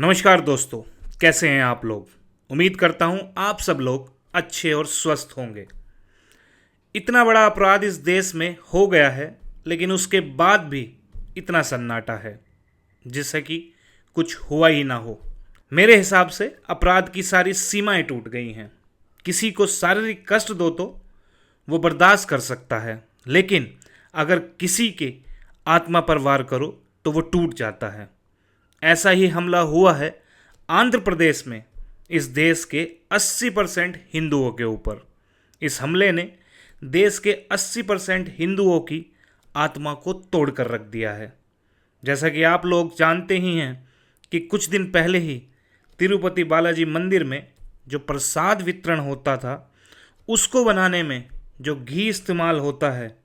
नमस्कार दोस्तों, कैसे हैं आप लोग। उम्मीद करता हूं आप सब लोग अच्छे और स्वस्थ होंगे। इतना बड़ा अपराध इस देश में हो गया है, लेकिन उसके बाद भी इतना सन्नाटा है जिससे कि कुछ हुआ ही ना हो। मेरे हिसाब से अपराध की सारी सीमाएं टूट गई हैं। किसी को शारीरिक कष्ट दो तो वो बर्दाश्त कर सकता है, लेकिन अगर किसी के आत्मा पर वार करो तो वो टूट जाता है। ऐसा ही हमला हुआ है आंध्र प्रदेश में इस देश के 80% हिंदुओं के ऊपर। इस हमले ने देश के 80% हिंदुओं की आत्मा को तोड़ कर रख दिया है। जैसा कि आप लोग जानते ही हैं कि कुछ दिन पहले ही तिरुपति बालाजी मंदिर में जो प्रसाद वितरण होता था, उसको बनाने में जो घी इस्तेमाल होता है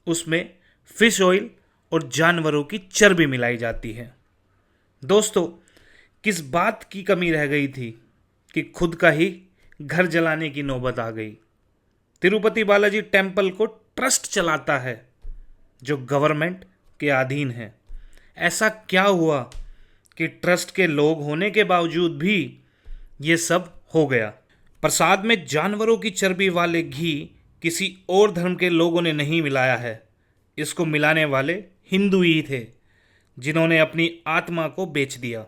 उसमें फिश ऑयल और जानवरों की चर्बी मिलाई जाती है। दोस्तों, किस बात की कमी रह गई थी कि खुद का ही घर जलाने की नौबत आ गई। तिरुपति बालाजी टेम्पल को ट्रस्ट चलाता है जो गवर्नमेंट के अधीन है। ऐसा क्या हुआ कि ट्रस्ट के लोग होने के बावजूद भी ये सब हो गया। प्रसाद में जानवरों की चर्बी वाले घी किसी और धर्म के लोगों ने नहीं मिलाया है। इसको मिलाने वाले हिंदू ही थे जिन्होंने अपनी आत्मा को बेच दिया।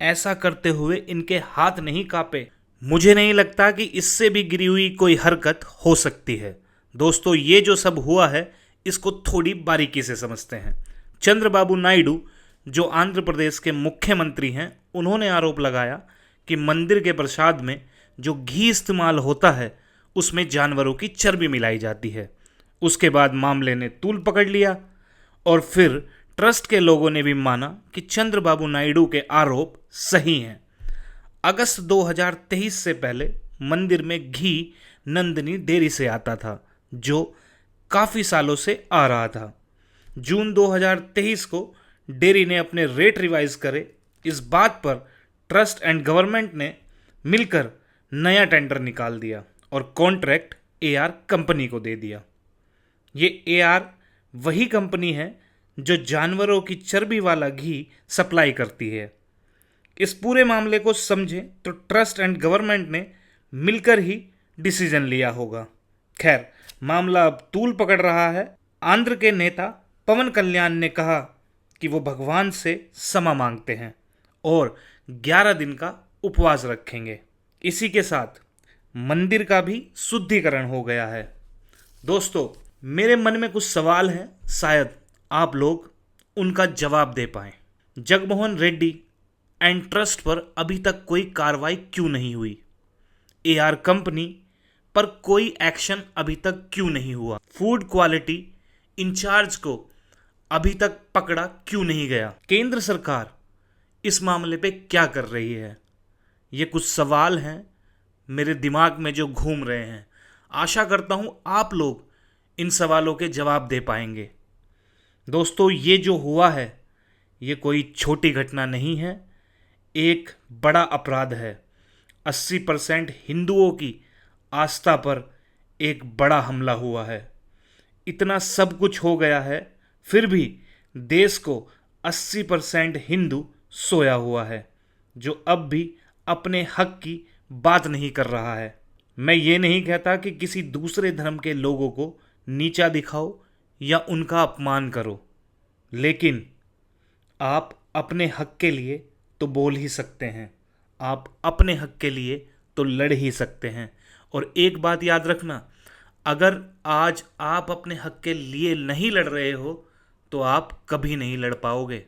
ऐसा करते हुए इनके हाथ नहीं कांपे। मुझे नहीं लगता कि इससे भी गिरी हुई कोई हरकत हो सकती है। दोस्तों, ये जो सब हुआ है इसको थोड़ी बारीकी से समझते हैं। चंद्रबाबू नायडू जो आंध्र प्रदेश के मुख्यमंत्री हैं, उन्होंने आरोप लगाया कि मंदिर के प्रसाद में जो घी इस्तेमाल होता है उसमें जानवरों की चर्बी मिलाई जाती है। उसके बाद मामले ने तूल पकड़ लिया और फिर ट्रस्ट के लोगों ने भी माना कि चंद्रबाबू नायडू के आरोप सही हैं। अगस्त 2023 से पहले मंदिर में घी नंदिनी डेयरी से आता था जो काफ़ी सालों से आ रहा था। जून 2023 को डेयरी ने अपने रेट रिवाइज करे। इस बात पर ट्रस्ट एंड गवर्नमेंट ने मिलकर नया टेंडर निकाल दिया और कॉन्ट्रैक्ट एआर कंपनी को दे दिया। ये एआर वही कंपनी है जो जानवरों की चर्बी वाला घी सप्लाई करती है। इस पूरे मामले को समझें तो ट्रस्ट एंड गवर्नमेंट ने मिलकर ही डिसीजन लिया होगा। खैर, मामला अब तूल पकड़ रहा है। आंध्र के नेता पवन कल्याण ने कहा कि वो भगवान से क्षमा मांगते हैं और 11 दिन का उपवास रखेंगे। इसी के साथ मंदिर का भी शुद्धिकरण हो गया है। दोस्तों, मेरे मन में कुछ सवाल हैं, शायद आप लोग उनका जवाब दे पाएं। जगमोहन रेड्डी एंड ट्रस्ट पर अभी तक कोई कार्रवाई क्यों नहीं हुई? एआर कंपनी पर कोई एक्शन अभी तक क्यों नहीं हुआ? फूड क्वालिटी इंचार्ज को अभी तक पकड़ा क्यों नहीं गया? केंद्र सरकार इस मामले पे क्या कर रही है? ये कुछ सवाल हैं मेरे दिमाग में जो घूम रहे हैं। आशा करता हूं आप लोग इन सवालों के जवाब दे पाएंगे। दोस्तों, ये जो हुआ है ये कोई छोटी घटना नहीं है, एक बड़ा अपराध है। 80% हिंदुओं की आस्था पर एक बड़ा हमला हुआ है। इतना सब कुछ हो गया है, फिर भी देश को 80% हिंदू सोया हुआ है जो अब भी अपने हक की बात नहीं कर रहा है। मैं ये नहीं कहता कि किसी दूसरे धर्म के लोगों को नीचा दिखाओ या उनका अपमान करो, लेकिन आप अपने हक के लिए तो बोल ही सकते हैं, आप अपने हक के लिए तो लड़ ही सकते हैं। और एक बात याद रखना, अगर आज आप अपने हक के लिए नहीं लड़ रहे हो तो आप कभी नहीं लड़ पाओगे।